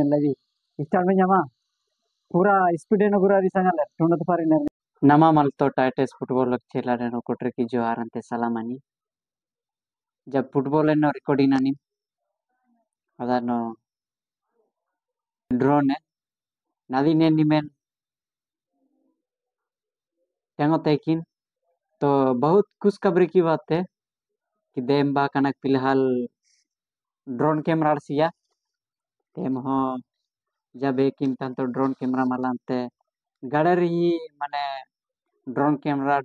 lagi start में जमा पूरा स्पीड है गुरा di sana lah tunda tu parin nama malto titus football खेला नो कोटर की जोहार अंते सलामनी जब फुटबॉल नो रिकॉर्डिंग ani अदानो ड्रोन है नदी ने निमेन टेंगो तेकिन तो बहुत खुशखबरी की बात है कि देमबा कनक फिलहाल ड्रोन कैमरा सिया तेम हो जब एक इंतन तो ड्रोन कैमरा मालांते गड़री माने ड्रोन कैमरा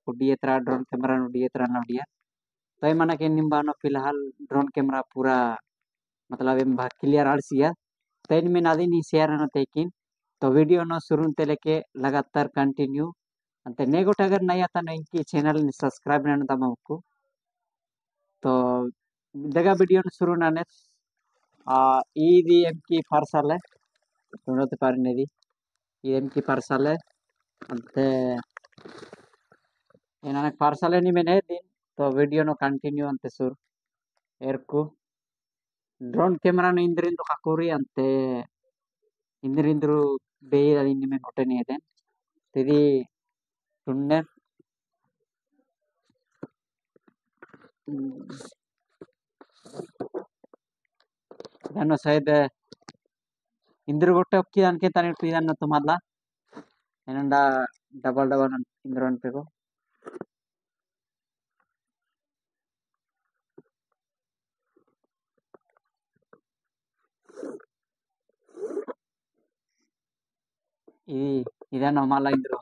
उड़ियत्रा ड्रोन कैमरा उड़ियत्रा नोडिया तो माना के निम्बानो फिलहाल ड्रोन कैमरा पूरा मतलब एम क्लियर आड़सिया तो में नादी नी शेयर न तेकिन तो वीडियो नो शुरू ते लेके लगातार कंटिन्यू अंते नेगोट अगर नहीं आता नहीं कि चैनल नि सब्सक्राइब नन तमको तो दगा वीडियो नो शुरू नाने ఇది ఎంకి పార్సల్ రెండోది పారినది ఇది ఎంకి పార్సల్ అంతే ನನಗೆ ಪಾರ್ಸಲ್ ನಿಮೇನೆ ದಿನ್ तो वीडियो नो कंटिन्यू अंते सुर एरकु ड्रोन कैमरा नो इंद्रिंदु काकुरी अंते इंद्रिंद्रु बेय निमे नोटेने ಇದೆ तिदी टुन्ने दानो शायद इंद्र गोटे ओक्की अनके ताने इदान तुम्हारा ಏನಂಡ ಡಬಲ್ ಇಂದ್ರ ಅನ್ಬೇಕು ಇದೇನೋ ಮಾಲ ಇಂದ್ರು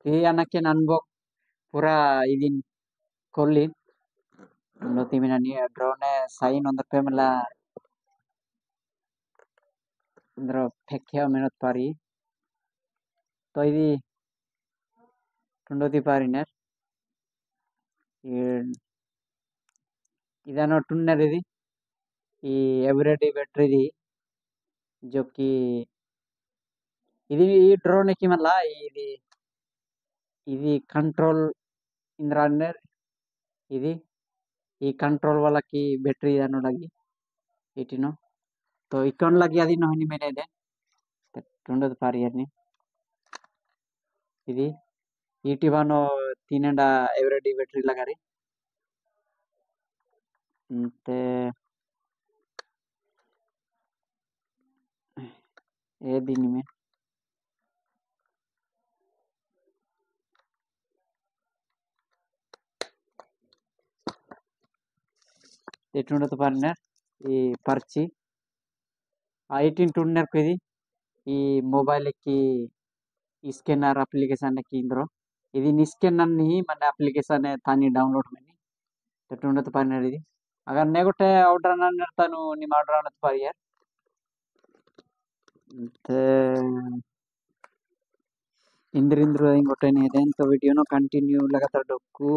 ಈ ಅನ್ನಕ್ಕೆ ನನ್ಬೋ ಪೂರಾ ಇದೀನ್ ಕೊಲ್ಲಿ ನೋತಿ ಮಿನ ನೀ ಡ್ರೋನ್ ಸೈನ್ ಒಂದ ಪೇಮಲ इंद्र फेक्या मेहनत पारी तो इदी टुंडोती पारिनर इदानो टुन्नर इदी ಈ ಎವರಿಡೇ ಬ್ಯಾಟರಿ जो कि ఇది ఈ డ్రోన్ కి మళ్ళా ఇది కంట్రోల్ ఇంద్రాన్నర్ ఇది ఈ కంట్రోల్ వాళ్ళకి బ్యాటరీ అను లగి ఇటినో तो इकन लगी आदि नहनी मेने दे टुंडोत पारियरनी ఇది ఈటివానో తినండ ఎవరిడే బ్యాటరీ लगारी అంతే ए दिन में ఎట్లుండో పార్ట్నర్ ఈ పర్చి 18 టూన్నర్ ఇది ఈ మొబైల్ కి ఈ స్కానర్ అప్లికేషన్ కి ఇంద్రో ఇది ని స్కానర్ ని మన అప్లికేషన్ ತಾನಿ ಡೌನ್ಲೋಡ್ ಮನಿ ಎಟ್లుండೋ ಪಾರ್ಟ್ನರ್ ఇది अगर ने गोटे ऑर्डर न नर्तानु निम ऑर्डर न पारियर ते इंद्रिंद्र गोटे ने देन तो वीडियो नो कंटिन्यू लगातार डोकू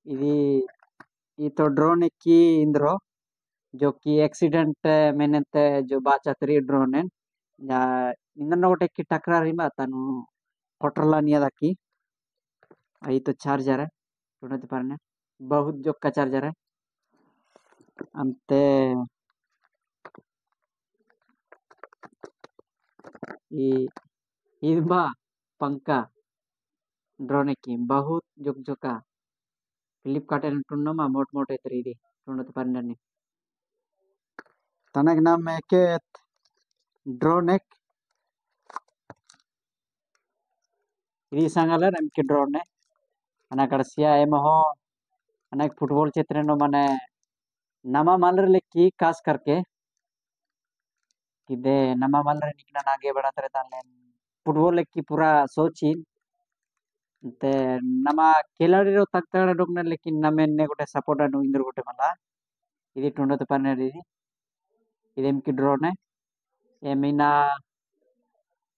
ఇది ये तो ड्रोन की इंद्रो जो कि एक्सीडेंट मैंने जो बाचात्री ड्रोन है या इंद्र गोटे की टकरा रही बात तनु कोटरला निया दाकी आई तो चार्जर है सुनते पारने बहुत जो का चार्जर है अंते ಈ ಬಾ पंखा ड्रोन की बहुत जोक जोका फ्लिपकार्ट टुन्नो मा मोट मोट इतरी दी टुन्नत परननी तनक नाम में के ड्रोन एक ఇది సంగల నమ్కి డ్రోన్ అనకడసిया एम हो अनेक फुटबॉल क्षेत्र नो माने नमा मालर लेकी खास करके किदे नमा मालर निकना आगे बढ़ाते रहता फुटबॉल की पूरा सोची ते नमा खिलाड़ी रो तक डोकने लेकिन नमे ने गोटे सपोर्ट अनु इंद्र गोटे मला ఇది टुंडो पन्नेर ఇది एम की ड्रोन है एमिना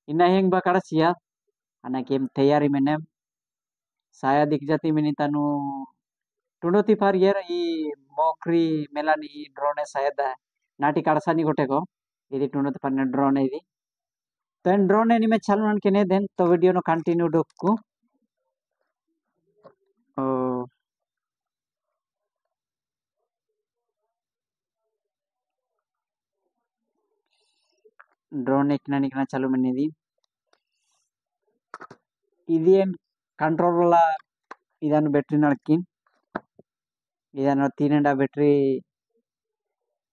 इना हेंग बकड़सिया अना केम तैयारी में saya dik jati mini tanu टुंडोती पार यार ई मोकरी मेलानी ड्रोन saya दा नाटी काड़सानी गोटे को ఇది टुंडोती पार ड्रोन ఇది तो ड्रोन एनी में चालू के ने देन तो वीडियो नो कंटिन्यू डोकू డ్రోన్ ఎక్కినా చాలు అనేది ఇది ಏನ್ ಕಂಟ್ರೋಲ್ ವಲ್ಲ ಇದನ್ನು ಬ್ಯಾಟರಿ ನಡಕಿ ಇದನ್ನು 3.5 ಬ್ಯಾಟರಿ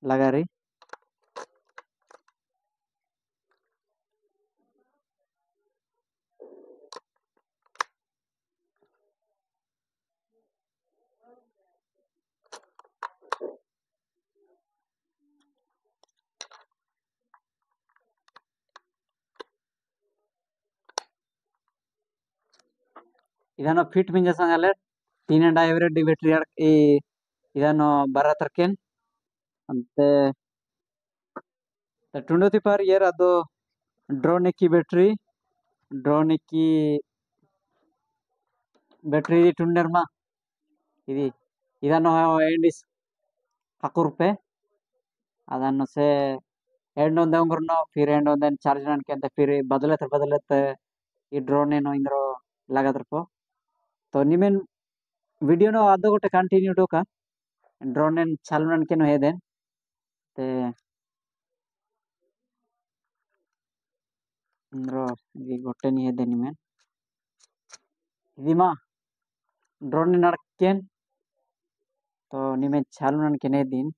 ಲಗಾರಿ ಇದನ್ನು ಫಿಟ್ ಮಿಂಜ ಸಂಗಲೆ 3.5 ಎವರೇಜ್ ಬ್ಯಾಟರಿ ಈ ಇದನ್ನು ಬರತರ್ಕೇನ್ ಅಂತೆ ಟುಂಡೋತಿ ಪಾರ್ ಏರ್ ಅದು ಡ್ರೋನ್ ಎಕ್ಕಿ ಬ್ಯಾಟರಿ ಟುಂಡರ್ಮ ఇది ಇದನ್ನು ಎಂಡಿಸ್ ಹಕ್ಕುರುಪೆ ಅದನ್ನು ಸೆ ಎಂಡ್ ಒಂದೇ ಉಂಗುರ್ನೋ ಫಿರ್ ಎಂಡ್ ಒಂದೇ ಚಾರ್ಜ್ ನನ್ಕೆ ಅಂತ ಫಿರ್ ಬದಲತ್ ಈ ಡ್ರೋನ್ ಏನೋ ಇಂದ್ರೋ ಲಗದ್ರಪೋ तो निमेन वीडियो नो आधो गोटे कंटिन्यू डोका ड्रोन एन चालू के नो हेदेन ते इंद्रो ये गोटे नी हेदेन निमेन इदिमा ड्रोन नडकेन तो निमेन चालू के हेदिन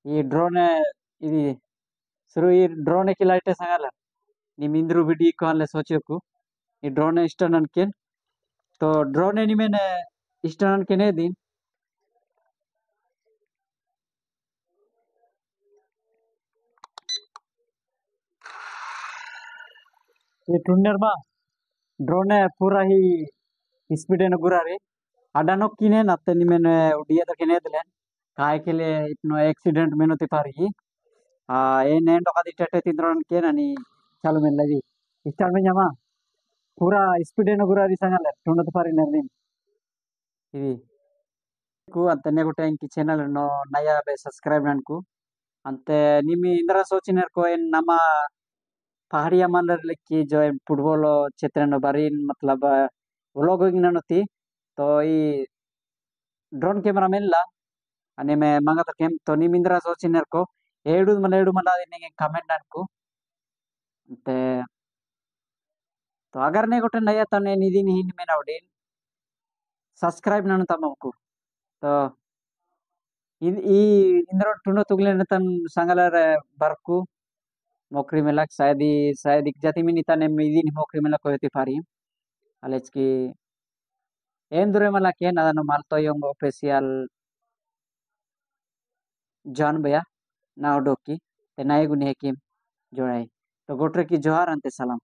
ಈ ಡ್ರೋನ್ ఇది ಶುರು ಈ ಡ್ರೋನ್ కి ಲೈಟ್ ಸಂಗಲ್ಲ ನಿಮ್ ಇಂದ್ರು ವಿಡಿಯೋ ಕಾಲ್ ಸೋಚಕು ಈ ಡ್ರೋನ್ ಇಷ್ಟ ನನ್ಕೇನ್ तो ड्रोन निमेन इಷ್ಟ नನ್ಕೆನೆ दिन ये टुंडर मा ड्रोन पूरा ही स्पीड न गुरारी अडानो किने नते निमेन उडिया तो केने दिलेन काय के लिए इतनो एक्सीडेंट मेनोती पारी आ ए नेंडो का दिटटे तिंद्रोन के ननी चालू में लगी स्टार्ट में जमा पूरा स्पीड न गुरारी संगले टुंडत पारी नर्दिन ఇది కు అంతనే गोटे इनकी चैनल नो नया बे सब्सक्राइब ननकु अंते निमी इंद्रा सोचिनर को इन नमा पहाड़िया मानर लेकी जो फुटबॉल क्षेत्र न बारीन मतलब व्लॉगिंग ननती तो ई ड्रोन कैमरा मेनला आणि मैं मंगा तो केम तो निमी इंद्रा सोचिनर को ఏడు మళ్ళీ అది కమెంట్ అనుకో అంటే तो अगर ने गोटे नया तने निधि नहीं में नाउडी सब्सक्राइब नन तमको तो ई इंद्र टुनो तुगले तन संगलर बरकू मोकरी मेलक शायद एक जाति में निता ने मिदी मोकरी मेलक कोयती पारी अलेज की ಏನ್ ದುರೆ ಮಲಕೆ ನಾನು ಮಾಲ್ತೋ ಯಂಗ್ ऑफिशियल जान भैया ना डोकी ते नाय गुने की जोड़ाई तो गोट्रे की जोहार अंते सलाम